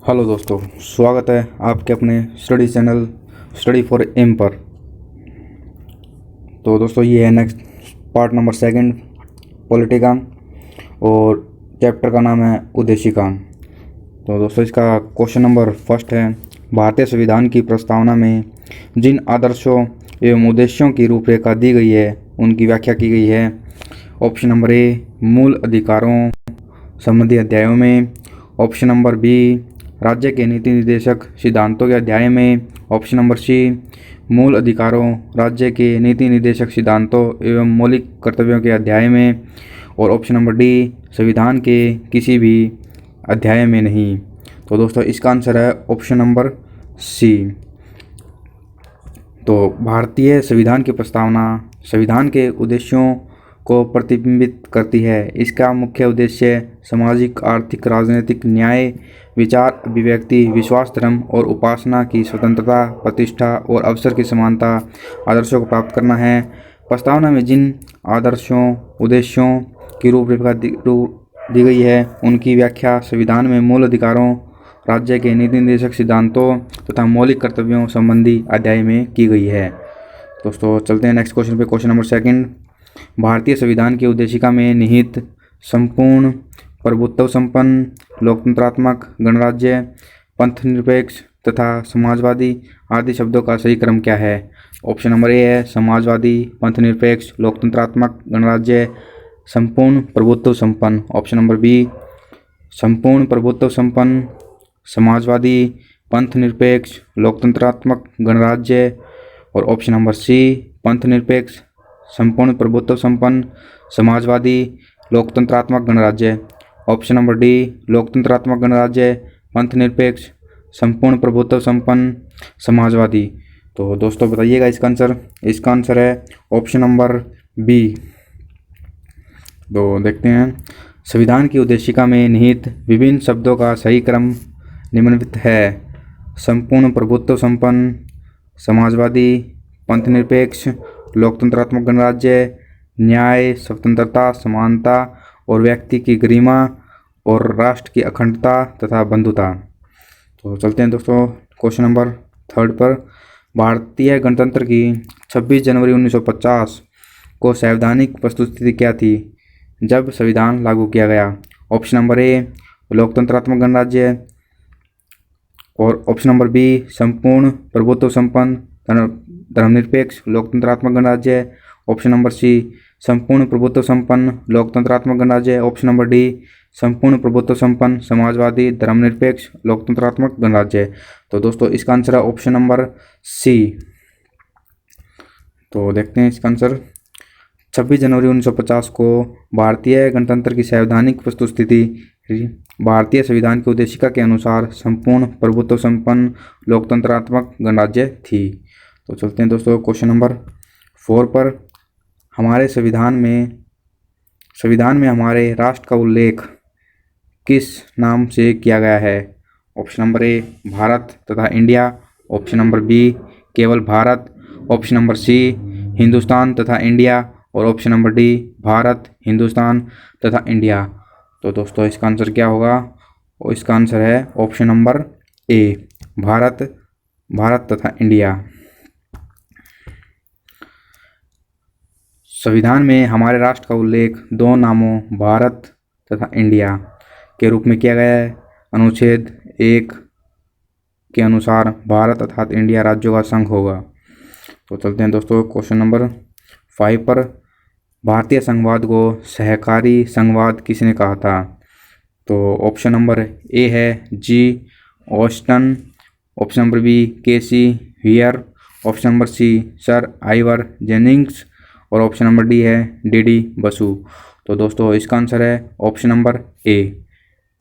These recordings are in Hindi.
हेलो दोस्तों, स्वागत है आपके अपने study channel study for M पर। तो दोस्तों ये है नेक्स्ट पार्ट नंबर सेकंड पॉलिटिका और चैप्टर का नाम है उद्देशिका। तो दोस्तों इसका क्वेश्चन नंबर फर्स्ट है, भारतीय संविधान की प्रस्तावना में जिन आदर्शों एवं उद्देश्यों की रूपरेखा दी गई है उनकी व्याख्या की गई है। ऑप्शन नंबर ए मूल अधिकारों संबंधी अध्यायों में, ऑप्शन नंबर बी राज्य के नीति निर्देशक सिद्धांतों के अध्याय में, ऑप्शन नंबर सी मूल अधिकारों राज्य के नीति निर्देशक सिद्धांतों एवं मौलिक कर्तव्यों के अध्याय में, और ऑप्शन नंबर डी संविधान के किसी भी अध्याय में नहीं। तो दोस्तों इसका आंसर है ऑप्शन नंबर सी। तो भारतीय संविधान की प्रस्तावना संविधान के उद्देश्यों को प्रतिबिंबित करती है। इसका मुख्य उद्देश्य सामाजिक, आर्थिक, राजनीतिक, न्याय, विचार अभिव्यक्ति, विश्वास, धर्म और उपासना की स्वतंत्रता, प्रतिष्ठा और अवसर की समानता आदर्शों को प्राप्त करना है। प्रस्तावना में जिन आदर्शों उद्देश्यों की रूपरेखा दी गई है उनकी व्याख्या संविधान में मूल अधिकारों राज्य के नीति निर्देशक सिद्धांतों तथा मौलिक कर्तव्यों संबंधी अध्याय में की गई है। दोस्तों चलते हैं नेक्स्ट क्वेश्चन पे। क्वेश्चन नंबर सेकंड, भारतीय संविधान की उद्देशिका में निहित संपूर्ण प्रभुत्व संपन्न, लोकतंत्रात्मक, गणराज्य, पंथनिरपेक्ष तथा समाजवादी आदि शब्दों का सही क्रम क्या है? ऑप्शन नंबर ए है समाजवादी, पंथनिरपेक्ष, लोकतंत्रात्मक, गणराज्य, संपूर्ण प्रभुत्व संपन्न। ऑप्शन नंबर बी संपूर्ण प्रभुत्व संपन्न, समाजवादी, पंथनिरपेक्ष, लोकतंत्रात्मक, गणराज्य, और ऑप्शन नंबर सी पंथनिरपेक्ष, संपूर्ण प्रभुत्व संपन्न, समाजवादी, लोकतंत्रात्मक, गणराज्य। ऑप्शन नंबर डी लोकतंत्रात्मक, गणराज्य, पंथनिरपेक्ष, संपूर्ण प्रभुत्व संपन्न, समाजवादी। तो दोस्तों बताइएगा इसका आंसर। इसका आंसर है ऑप्शन नंबर बी। तो देखते हैं, संविधान की उद्देशिका में निहित विभिन्न शब्दों का सही क्रम निम्नलिखित है: संपूर्ण प्रभुत्व संपन्न, समाजवादी, पंथनिरपेक्ष, लोकतंत्रात्मक, गणराज्य, न्याय, स्वतंत्रता, समानता और व्यक्ति की गरिमा और राष्ट्र की अखंडता तथा बंधुता। तो चलते हैं दोस्तों क्वेश्चन नंबर थर्ड पर। भारतीय गणतंत्र की 26 जनवरी 1950 को संवैधानिक वस्तुस्थिति क्या थी जब संविधान लागू किया गया? ऑप्शन नंबर ए लोकतंत्रात्मक, गणराज्य, और ऑप्शन नंबर बी संपूर्ण प्रभुत्व संपन्न, धर्मनिरपेक्ष, लोकतंत्रात्मक, गणराज्य, ऑप्शन नंबर सी संपूर्ण प्रभुत्व संपन्न, लोकतंत्रात्मक, गणराज्य, ऑप्शन नंबर डी संपूर्ण प्रभुत्व संपन्न, समाजवादी, धर्मनिरपेक्ष, लोकतंत्रात्मक, गणराज्य। तो दोस्तों इसका आंसर है ऑप्शन नंबर सी। तो देखते हैं इसका आंसर। 26 जनवरी 1950 को भारतीय गणतंत्र की संवैधानिक वस्तुस्थिति भारतीय संविधान की उद्देशिका के अनुसार संपूर्ण प्रभुत्व संपन्न, लोकतंत्रात्मक, गणराज्य थी। तो चलते हैं दोस्तों क्वेश्चन नंबर 4 पर। हमारे संविधान में हमारे राष्ट्र का उल्लेख किस नाम से किया गया है? ऑप्शन नंबर ए भारत तथा इंडिया, ऑप्शन नंबर बी केवल Bharat, option number C Hindustan तथा इंडिया, और option number D Bharat, Hindustan तथा इंडिया। तो दोस्तों इसका आंसर क्या होगा? और इसका आंसर है ऑप्शन नंबर ए भारत तथा इंडिया। संविधान में हमारे राष्ट्र का उल्लेख दो नामों भारत तथा इंडिया के रूप में किया गया है। अनुच्छेद 1 के अनुसार भारत अर्थात इंडिया राज्यों का संघ होगा। तो चलते हैं दोस्तों क्वेश्चन नंबर 5 पर। भारतीय संघवाद को सहकारी संघवाद किसने कहा था? तो ऑप्शन नंबर ए है G Austen, option number B KC Wheare, option number C sir Ivor Jennings, और ऑप्शन नंबर डी है डी बसु। तो दोस्तों इसका आंसर है option number A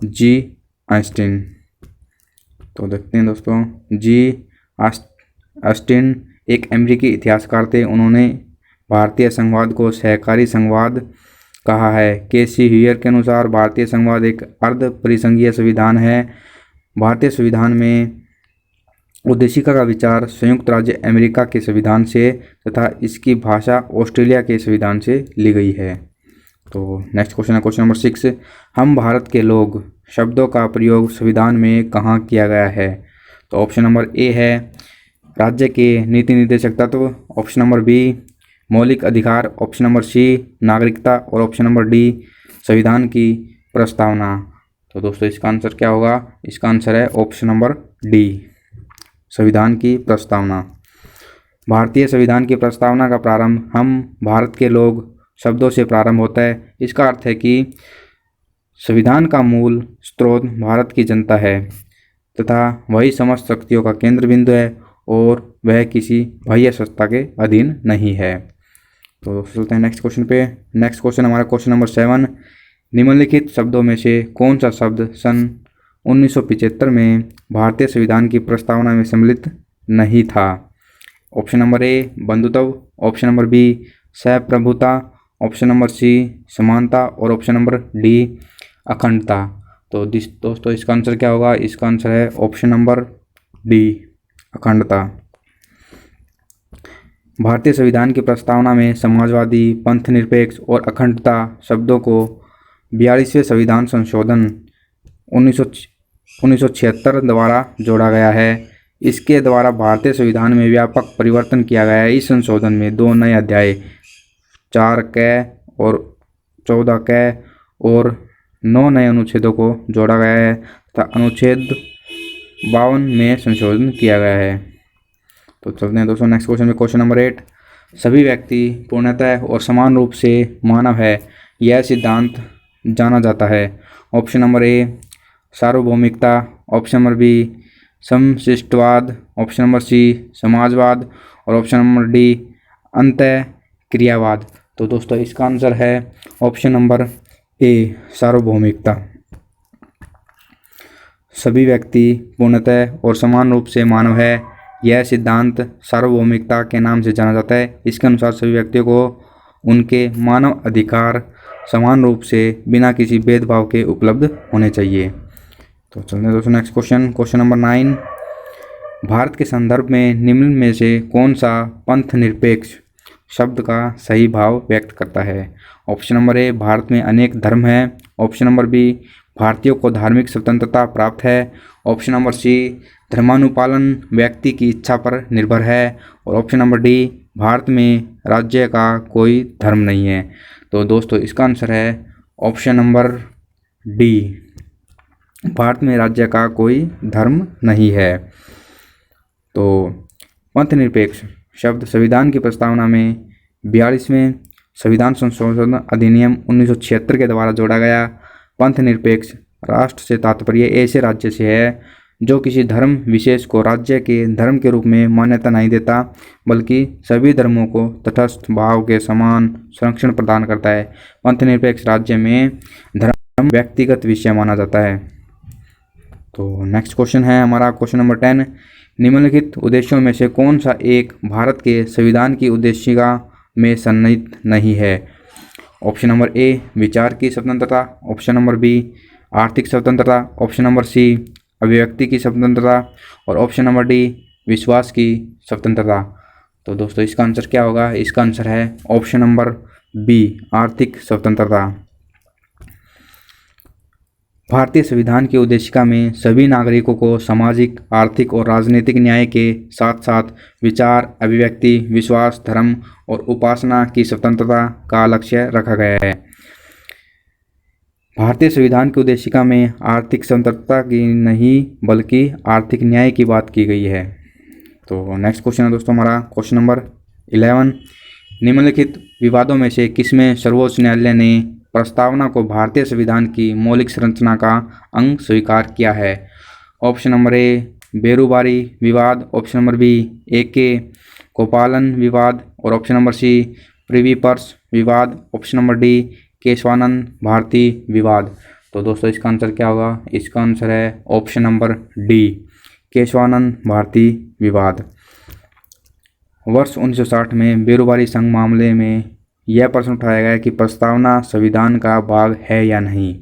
G Austin. तो देखते हैं दोस्तों, जी ऑस्टिन एक अमेरिकी इतिहासकार थे। उन्होंने भारतीय संघवाद को सहकारी संघवाद कहा है। केसी व्हीयर के अनुसार भारतीय संघवाद एक अर्ध परिसंघीय संविधान है। भारतीय संविधान में उद्देशिका का विचार संयुक्त राज्य अमेरिका के संविधान से तथा इसकी भाषा ऑस्ट्रेलिया के संविधान से ली गई है। तो नेक्स्ट क्वेश्चन है क्वेश्चन नंबर 6। हम भारत के लोग शब्दों का प्रयोग संविधान में कहाँ किया गया है? तो ऑप्शन नंबर ए है राज्य के नीति निर्देशक तत्व, ऑप्शन नंबर बी मौलिक अधिकार, ऑप्शन नंबर सी नागरिकता और ऑप्शन नंबर डी संविधान की प्रस्तावना। तो दोस्तों इसका आंसर क्या होगा? इसका आंसर है ऑप्शन नंबर डी संविधान की प्रस्तावना। भारतीय संविधान की प्रस्तावना का प्रारंभ हम भारत के लोग शब्दों से प्रारंभ होता है। इसका अर्थ है कि संविधान का मूल स्रोत भारत की जनता है तथा वही समस्त शक्तियों का केंद्र बिंदु है और वह किसी बाह्य संस्था के अधीन नहीं है। तो चलते हैं नेक्स्ट क्वेश्चन पे। नेक्स्ट क्वेश्चन हमारा क्वेश्चन नंबर 7, निम्नलिखित शब्दों में से कौन सा शब्द सन 1975 में भारतीय संविधान की प्रस्तावना में सम्मिलित नहीं था? ऑप्शन नंबर ए बंधुत्व, ऑप्शन नंबर बी सहप्रभुता, ऑप्शन नंबर सी समानता और ऑप्शन नंबर डी अखंडता। तो दोस्तों इसका आंसर क्या होगा? इसका आंसर है ऑप्शन नंबर डी अखंडता। भारतीय संविधान की प्रस्तावना में समाजवादी, पंथ निरपेक्ष और अखंडता शब्दों को 42वें संविधान संशोधन 1976 द्वारा जोड़ा गया है। इसके द्वारा भारतीय संविधान में व्यापक परिवर्तन किया गया है। इस संशोधन में 2 नए अध्याय 4 क और 14 क और 9 नए अनुच्छेदों को जोड़ा गया है तथा अनुच्छेद 52 में संशोधन किया गया है। तो चलते हैं दोस्तों नेक्स्ट क्वेश्चन में। क्वेश्चन नंबर 8, सभी व्यक्ति पूर्णतः और समान रूप से मानव है, यह सिद्धांत जाना जाता है। ऑप्शन नंबर ए सार्वभौमिकता, ऑप्शन नंबर बी समशिष्टवाद, ऑप्शन नंबर सी समाजवाद और ऑप्शन नंबर डी अंतःक्रियावाद। तो दोस्तों इसका आंसर है ऑप्शन नंबर ए सार्वभौमिकता। सभी व्यक्ति पूर्णतः और समान रूप से मानव है, यह सिद्धांत सार्वभौमिकता के नाम से जाना जाता है। इसके अनुसार सभी व्यक्तियों को उनके मानव अधिकार समान रूप से बिना किसी भेदभाव के उपलब्ध होने चाहिए। तो चलते हैं दोस्तों next question. Question number 9, Bharat के संदर्भ में निम्न में से कौन सा पंथ निरपेक्ष शब्द का सही भाव व्यक्त करता है? ऑप्शन नंबर ए भारत में अनेक धर्म हैं, ऑप्शन नंबर बी भारतीयों को धार्मिक स्वतंत्रता प्राप्त है, ऑप्शन नंबर सी धर्मानुपालन व्यक्ति की इच्छा पर निर्भर है और ऑप्शन नंबर डी भारत में राज्य का कोई धर्म नहीं है। तो दोस्तों इसका आंसर है ऑप्शन नंबर डी भारत में राज्य का कोई धर्म नहीं है। तो पंथ निरपेक्ष शब्द संविधान की प्रस्तावना में 42वें संविधान संशोधन अधिनियम 1976 के द्वारा जोड़ा गया। पंथ निरपेक्ष राष्ट्र से तात्पर्य ऐसे राज्य से है जो किसी धर्म विशेष को राज्य के धर्म के रूप में मान्यता नहीं देता, बल्कि सभी धर्मों को तटस्थ भाव के समान संरक्षण प्रदान करता है। पंथ निरपेक्ष राज्य में धर्म व्यक्तिगत विषय माना जाता है। तो नेक्स्ट क्वेश्चन है हमारा क्वेश्चन नंबर 10, निम्नलिखित उद्देश्यों में से कौन सा एक भारत के संविधान की उद्देशिका में सन्निहित नहीं है? ऑप्शन नंबर ए विचार की स्वतंत्रता, ऑप्शन नंबर बी आर्थिक स्वतंत्रता, ऑप्शन नंबर सी अभिव्यक्ति की स्वतंत्रता और ऑप्शन नंबर डी विश्वास की स्वतंत्रता। तो दोस्तों इसका आंसर क्या होगा? इसका आंसर है ऑप्शन नंबर बी आर्थिक स्वतंत्रता। भारतीय संविधान की उद्देशिका में सभी नागरिकों को सामाजिक, आर्थिक और राजनीतिक न्याय के साथ साथ विचार, अभिव्यक्ति, विश्वास, धर्म और उपासना की स्वतंत्रता का लक्ष्य रखा गया है। भारतीय संविधान की उद्देशिका में आर्थिक स्वतंत्रता की नहीं बल्कि आर्थिक न्याय की बात की गई है। तो नेक्स्ट क्वेश्चन है दोस्तों हमारा क्वेश्चन नंबर 11, निम्नलिखित विवादों में से किसमें सर्वोच्च न्यायालय ने प्रस्तावना को भारतीय संविधान की मौलिक संरचना का अंग स्वीकार किया है? ऑप्शन नंबर ए बेरुबारी विवाद, ऑप्शन नंबर बी एके गोपालन विवाद और option number C privy purse विवाद, option number D Keshavananda Bharati विवाद। तो दोस्तों इसका आंसर क्या होगा? इसका आंसर है option number D Keshavananda Bharati विवाद। वर्ष 1960 में बेरुबारी संघ मामले में यह प्रश्न उठाया गया कि प्रस्तावना संविधान का भाग है या नहीं।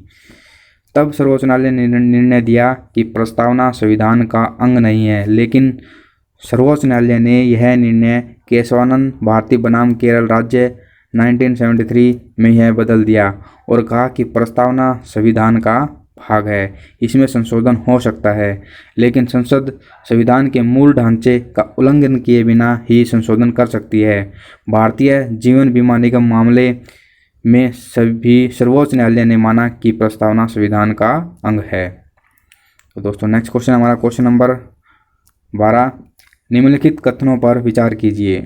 तब सर्वोच्च न्यायालय ने निर्णय दिया कि प्रस्तावना संविधान का अंग नहीं है, लेकिन सर्वोच्च न्यायालय ने यह निर्णय केशवानंद भारती बनाम केरल राज्य 1973 में यह बदल दिया और कहा कि प्रस्तावना संविधान का भाग है, इसमें संशोधन हो सकता है, लेकिन संसद संविधान के मूल ढांचे का उल्लंघन किए बिना ही संशोधन कर सकती है। भारतीय जीवन बीमा निगम मामले में सभी सर्वोच्च न्यायालय ने माना कि प्रस्तावना संविधान का अंग है। तो दोस्तों नेक्स्ट क्वेश्चन हमारा क्वेश्चन नंबर 12, निम्नलिखित कथनों पर विचार कीजिए।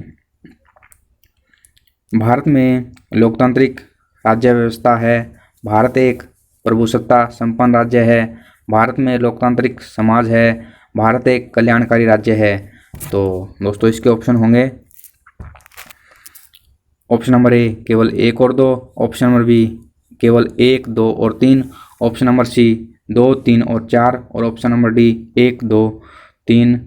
भारत में लोकतांत्रिक राज्य व्यवस्था है। भारत एक प्रभुसत्ता संपन्न राज्य है। भारत में लोकतांत्रिक समाज है। भारत एक कल्याणकारी राज्य है। तो दोस्तों इसके ऑप्शन होंगे ऑप्शन नंबर ए केवल 1 और 2, ऑप्शन नंबर बी केवल 1, 2 और 3, ऑप्शन नंबर सी 2, 3 और 4 और ऑप्शन नंबर डी 1, 2, 3,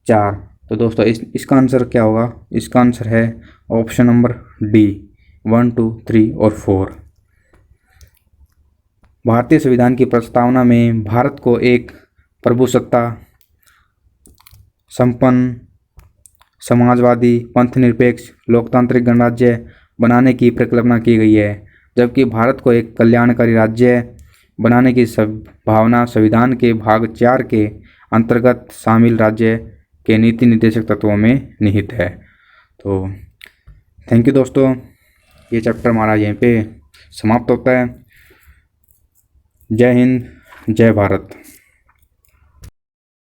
4। तो दोस्तों इसका आंसर क्या होगा? इसका आंसर है ऑप्शन नंबर डी 1, 2, 3 और 4। भारतीय संविधान की प्रस्तावना में भारत को एक प्रभुसत्ता संपन्न समाजवादी पंथनिरपेक्ष लोकतांत्रिक गणराज्य बनाने की परिकल्पना की गई है, जबकि भारत को एक कल्याणकारी राज्य बनाने की भावना संविधान के भाग 4 के अंतर्गत शामिल राज्य के नीति निर्देशक तत्वों में निहित है। तो थैंक यू दोस्तों, ये चैप्टर हमारा यहीं पे समाप्त होता है। जय हिंद, जय भारत।